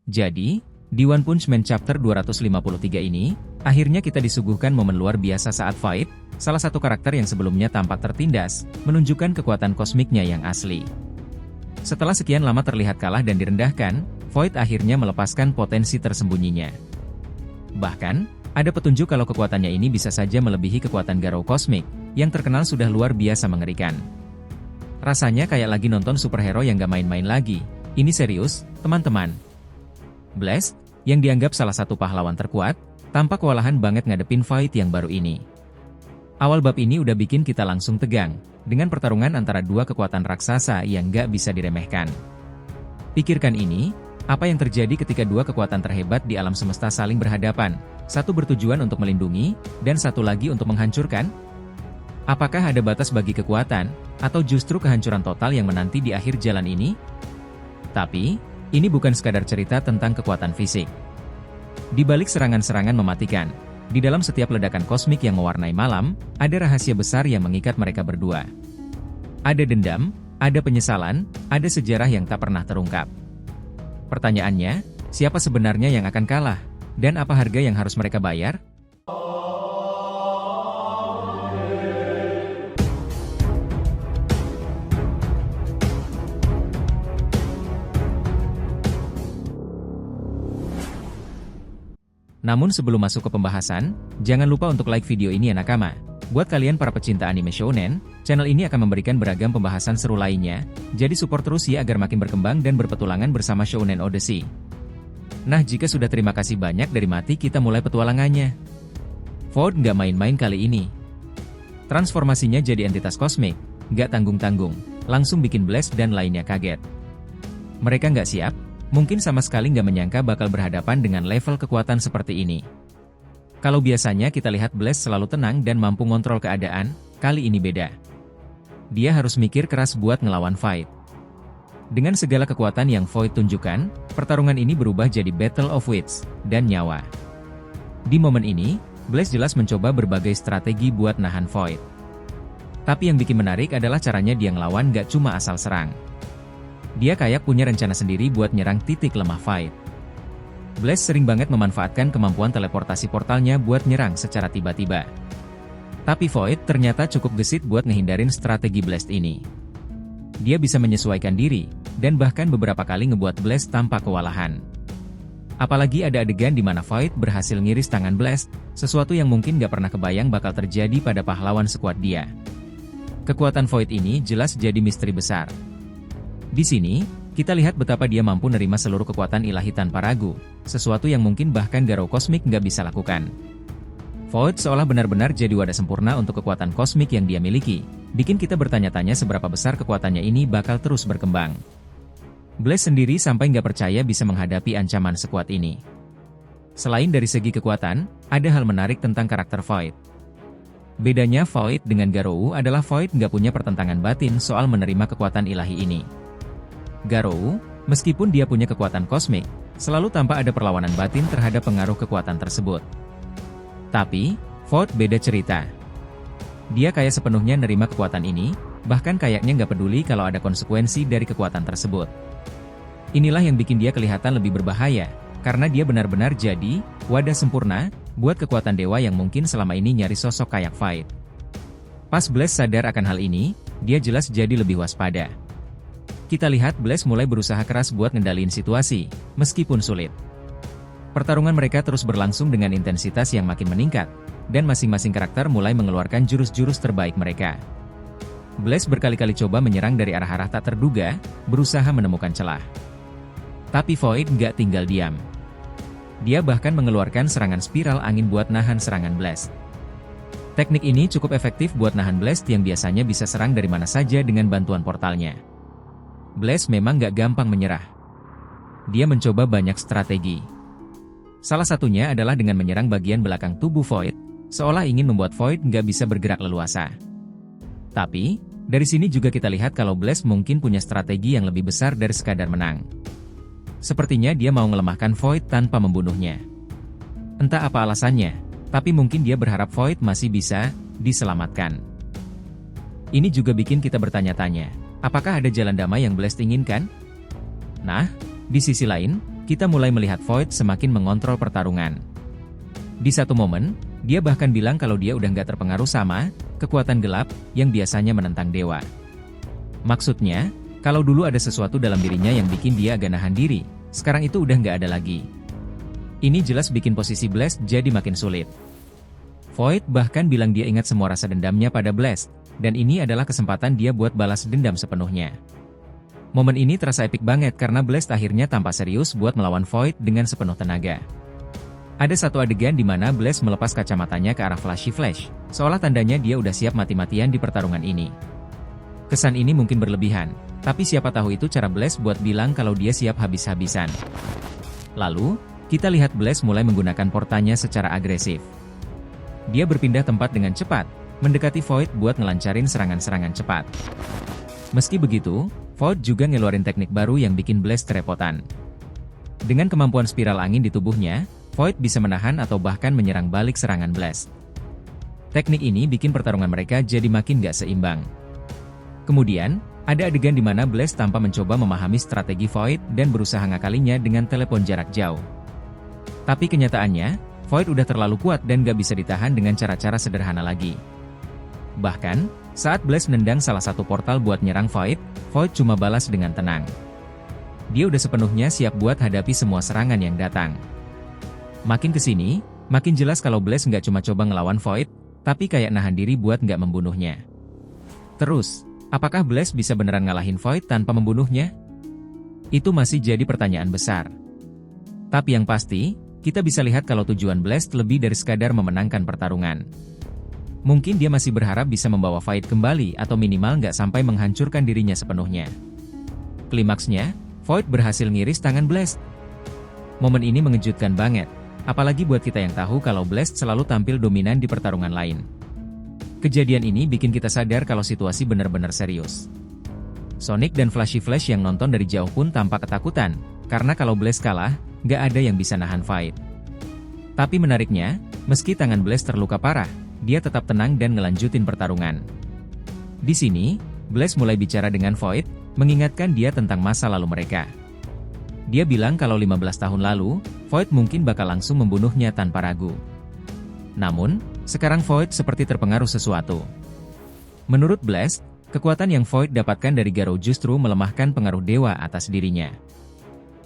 Jadi, di One Punch Man Chapter 253 ini, akhirnya kita disuguhkan momen luar biasa saat Void, salah satu karakter yang sebelumnya tampak tertindas, menunjukkan kekuatan kosmiknya yang asli. Setelah sekian lama terlihat kalah dan direndahkan, Void akhirnya melepaskan potensi tersembunyinya. Bahkan, ada petunjuk kalau kekuatannya ini bisa saja melebihi kekuatan Garou Kosmik, yang terkenal sudah luar biasa mengerikan. Rasanya kayak lagi nonton superhero yang gak main-main lagi. Ini serius, teman-teman. Blast, yang dianggap salah satu pahlawan terkuat, tampak kewalahan banget ngadepin fight yang baru ini. Awal bab ini udah bikin kita langsung tegang, dengan pertarungan antara dua kekuatan raksasa yang gak bisa diremehkan. Pikirkan ini, apa yang terjadi ketika dua kekuatan terhebat di alam semesta saling berhadapan, satu bertujuan untuk melindungi, dan satu lagi untuk menghancurkan? Apakah ada batas bagi kekuatan, atau justru kehancuran total yang menanti di akhir jalan ini? Tapi, ini bukan sekadar cerita tentang kekuatan fisik. Di balik serangan-serangan mematikan, di dalam setiap ledakan kosmik yang mewarnai malam, ada rahasia besar yang mengikat mereka berdua. Ada dendam, ada penyesalan, ada sejarah yang tak pernah terungkap. Pertanyaannya, siapa sebenarnya yang akan kalah? Dan apa harga yang harus mereka bayar? Namun sebelum masuk ke pembahasan, jangan lupa untuk like video ini ya nakama. Buat kalian para pecinta anime shounen, channel ini akan memberikan beragam pembahasan seru lainnya, jadi support terus ya agar makin berkembang dan berpetualangan bersama Shounen Odyssey. Nah jika sudah terima kasih banyak dari mati kita mulai petualangannya. Void nggak main-main kali ini. Transformasinya jadi entitas kosmik, nggak tanggung-tanggung, langsung bikin Blast dan lainnya kaget. Mereka nggak siap, mungkin sama sekali nggak menyangka bakal berhadapan dengan level kekuatan seperti ini. Kalau biasanya kita lihat Blast selalu tenang dan mampu ngontrol keadaan, kali ini beda. Dia harus mikir keras buat ngelawan Void. Dengan segala kekuatan yang Void tunjukkan, pertarungan ini berubah jadi Battle of Wits dan nyawa. Di momen ini, Blast jelas mencoba berbagai strategi buat nahan Void. Tapi yang bikin menarik adalah caranya dia ngelawan gak cuma asal serang. Dia kayak punya rencana sendiri buat nyerang titik lemah Void. Blast sering banget memanfaatkan kemampuan teleportasi portalnya buat nyerang secara tiba-tiba. Tapi Void ternyata cukup gesit buat ngehindarin strategi Blast ini. Dia bisa menyesuaikan diri, dan bahkan beberapa kali ngebuat Blast tanpa kewalahan. Apalagi ada adegan di mana Void berhasil ngiris tangan Blast, sesuatu yang mungkin gak pernah kebayang bakal terjadi pada pahlawan sekuat dia. Kekuatan Void ini jelas jadi misteri besar. Di sini, kita lihat betapa dia mampu nerima seluruh kekuatan ilahi tanpa ragu, sesuatu yang mungkin bahkan Garou Kosmik nggak bisa lakukan. Void seolah benar-benar jadi wadah sempurna untuk kekuatan kosmik yang dia miliki, bikin kita bertanya-tanya seberapa besar kekuatannya ini bakal terus berkembang. Blast sendiri sampai nggak percaya bisa menghadapi ancaman sekuat ini. Selain dari segi kekuatan, ada hal menarik tentang karakter Void. Bedanya Void dengan Garou adalah Void nggak punya pertentangan batin soal menerima kekuatan ilahi ini. Garou, meskipun dia punya kekuatan kosmik, selalu tampak ada perlawanan batin terhadap pengaruh kekuatan tersebut. Tapi, Void beda cerita. Dia kayak sepenuhnya nerima kekuatan ini, bahkan kayaknya nggak peduli kalau ada konsekuensi dari kekuatan tersebut. Inilah yang bikin dia kelihatan lebih berbahaya, karena dia benar-benar jadi wadah sempurna buat kekuatan dewa yang mungkin selama ini nyari sosok kayak Void. Pas Blast sadar akan hal ini, dia jelas jadi lebih waspada. Kita lihat Blast mulai berusaha keras buat ngendaliin situasi, meskipun sulit. Pertarungan mereka terus berlangsung dengan intensitas yang makin meningkat, dan masing-masing karakter mulai mengeluarkan jurus-jurus terbaik mereka. Blast berkali-kali coba menyerang dari arah-arah tak terduga, berusaha menemukan celah. Tapi Void nggak tinggal diam. Dia bahkan mengeluarkan serangan spiral angin buat nahan serangan Blast. Teknik ini cukup efektif buat nahan Blast yang biasanya bisa serang dari mana saja dengan bantuan portalnya. Blast memang gak gampang menyerah. Dia mencoba banyak strategi. Salah satunya adalah dengan menyerang bagian belakang tubuh Void, seolah ingin membuat Void gak bisa bergerak leluasa. Tapi, dari sini juga kita lihat kalau Blast mungkin punya strategi yang lebih besar dari sekadar menang. Sepertinya dia mau melemahkan Void tanpa membunuhnya. Entah apa alasannya, tapi mungkin dia berharap Void masih bisa diselamatkan. Ini juga bikin kita bertanya-tanya. Apakah ada jalan damai yang Blast inginkan? Nah, di sisi lain, kita mulai melihat Void semakin mengontrol pertarungan. Di satu momen, dia bahkan bilang kalau dia udah nggak terpengaruh sama kekuatan gelap yang biasanya menentang dewa. Maksudnya, kalau dulu ada sesuatu dalam dirinya yang bikin dia agak nahan diri, sekarang itu udah nggak ada lagi. Ini jelas bikin posisi Blast jadi makin sulit. Void bahkan bilang dia ingat semua rasa dendamnya pada Blast, dan ini adalah kesempatan dia buat balas dendam sepenuhnya. Momen ini terasa epik banget karena Blast akhirnya tampak serius buat melawan Void dengan sepenuh tenaga. Ada satu adegan di mana Blast melepas kacamatanya ke arah Flashy Flash, seolah tandanya dia udah siap mati-matian di pertarungan ini. Kesan ini mungkin berlebihan, tapi siapa tahu itu cara Blast buat bilang kalau dia siap habis-habisan. Lalu, kita lihat Blast mulai menggunakan portanya secara agresif. Dia berpindah tempat dengan cepat, mendekati Void buat ngelancarin serangan-serangan cepat. Meski begitu, Void juga ngeluarin teknik baru yang bikin Blast kerepotan. Dengan kemampuan spiral angin di tubuhnya, Void bisa menahan atau bahkan menyerang balik serangan Blast. Teknik ini bikin pertarungan mereka jadi makin gak seimbang. Kemudian, ada adegan di mana Blast tanpa mencoba memahami strategi Void dan berusaha ngakalinya dengan telepon jarak jauh. Tapi kenyataannya, Void udah terlalu kuat dan gak bisa ditahan dengan cara-cara sederhana lagi. Bahkan, saat Blast nendang salah satu portal buat nyerang Void, Void cuma balas dengan tenang. Dia udah sepenuhnya siap buat hadapi semua serangan yang datang. Makin kesini, makin jelas kalau Blast nggak cuma coba ngelawan Void, tapi kayak nahan diri buat nggak membunuhnya. Terus, apakah Blast bisa beneran ngalahin Void tanpa membunuhnya? Itu masih jadi pertanyaan besar. Tapi yang pasti, kita bisa lihat kalau tujuan Blast lebih dari sekadar memenangkan pertarungan. Mungkin dia masih berharap bisa membawa Void kembali atau minimal nggak sampai menghancurkan dirinya sepenuhnya. Klimaksnya, Void berhasil ngiris tangan Blast. Momen ini mengejutkan banget, apalagi buat kita yang tahu kalau Blast selalu tampil dominan di pertarungan lain. Kejadian ini bikin kita sadar kalau situasi benar-benar serius. Sonic dan Flashy Flash yang nonton dari jauh pun tampak ketakutan, karena kalau Blast kalah, nggak ada yang bisa nahan Void. Tapi menariknya, meski tangan Blast terluka parah, dia tetap tenang dan ngelanjutin pertarungan. Di sini, Blast mulai bicara dengan Void, mengingatkan dia tentang masa lalu mereka. Dia bilang kalau 15 tahun lalu, Void mungkin bakal langsung membunuhnya tanpa ragu. Namun, sekarang Void seperti terpengaruh sesuatu. Menurut Blast, kekuatan yang Void dapatkan dari Garou justru melemahkan pengaruh dewa atas dirinya.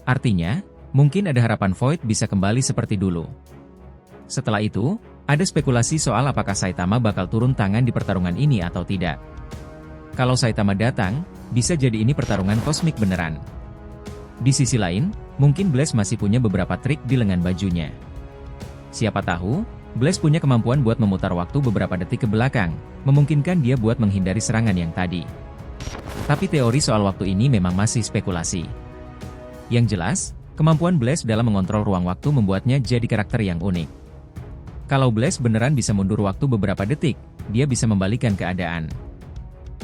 Artinya, mungkin ada harapan Void bisa kembali seperti dulu. Setelah itu, ada spekulasi soal apakah Saitama bakal turun tangan di pertarungan ini atau tidak. Kalau Saitama datang, bisa jadi ini pertarungan kosmik beneran. Di sisi lain, mungkin Blast masih punya beberapa trik di lengan bajunya. Siapa tahu, Blast punya kemampuan buat memutar waktu beberapa detik ke belakang, memungkinkan dia buat menghindari serangan yang tadi. Tapi teori soal waktu ini memang masih spekulasi. Yang jelas, kemampuan Blast dalam mengontrol ruang waktu membuatnya jadi karakter yang unik. Kalau Blast beneran bisa mundur waktu beberapa detik, dia bisa membalikan keadaan.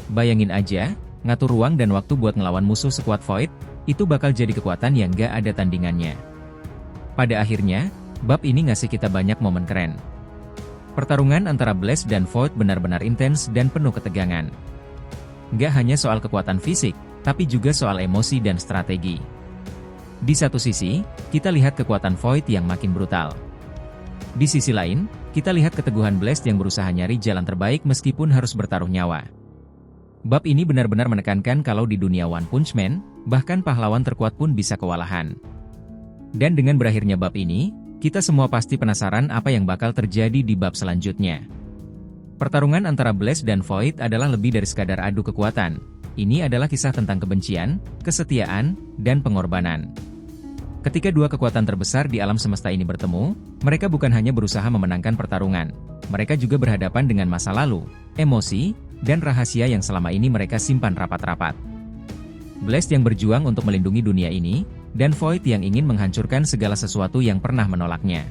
Bayangin aja, ngatur ruang dan waktu buat ngelawan musuh sekuat Void, itu bakal jadi kekuatan yang gak ada tandingannya. Pada akhirnya, bab ini ngasih kita banyak momen keren. Pertarungan antara Blast dan Void benar-benar intens dan penuh ketegangan. Gak hanya soal kekuatan fisik, tapi juga soal emosi dan strategi. Di satu sisi, kita lihat kekuatan Void yang makin brutal. Di sisi lain, kita lihat keteguhan Blast yang berusaha nyari jalan terbaik meskipun harus bertaruh nyawa. Bab ini benar-benar menekankan kalau di dunia One Punch Man, bahkan pahlawan terkuat pun bisa kewalahan. Dan dengan berakhirnya bab ini, kita semua pasti penasaran apa yang bakal terjadi di bab selanjutnya. Pertarungan antara Blast dan Void adalah lebih dari sekadar adu kekuatan. Ini adalah kisah tentang kebencian, kesetiaan, dan pengorbanan. Ketika dua kekuatan terbesar di alam semesta ini bertemu, mereka bukan hanya berusaha memenangkan pertarungan. Mereka juga berhadapan dengan masa lalu, emosi, dan rahasia yang selama ini mereka simpan rapat-rapat. Blast yang berjuang untuk melindungi dunia ini, dan Void yang ingin menghancurkan segala sesuatu yang pernah menolaknya.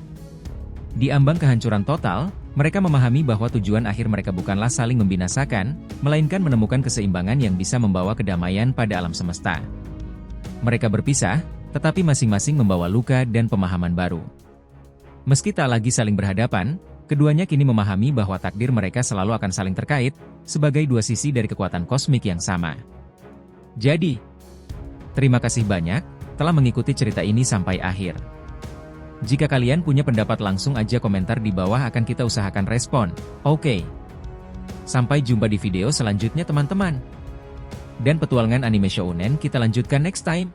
Di ambang kehancuran total, mereka memahami bahwa tujuan akhir mereka bukanlah saling membinasakan, melainkan menemukan keseimbangan yang bisa membawa kedamaian pada alam semesta. Mereka berpisah, tetapi masing-masing membawa luka dan pemahaman baru. Meski tak lagi saling berhadapan, keduanya kini memahami bahwa takdir mereka selalu akan saling terkait, sebagai dua sisi dari kekuatan kosmik yang sama. Jadi, terima kasih banyak, telah mengikuti cerita ini sampai akhir. Jika kalian punya pendapat langsung aja komentar di bawah akan kita usahakan respon. Oke. Sampai jumpa di video selanjutnya teman-teman. Dan petualangan anime shounen kita lanjutkan next time.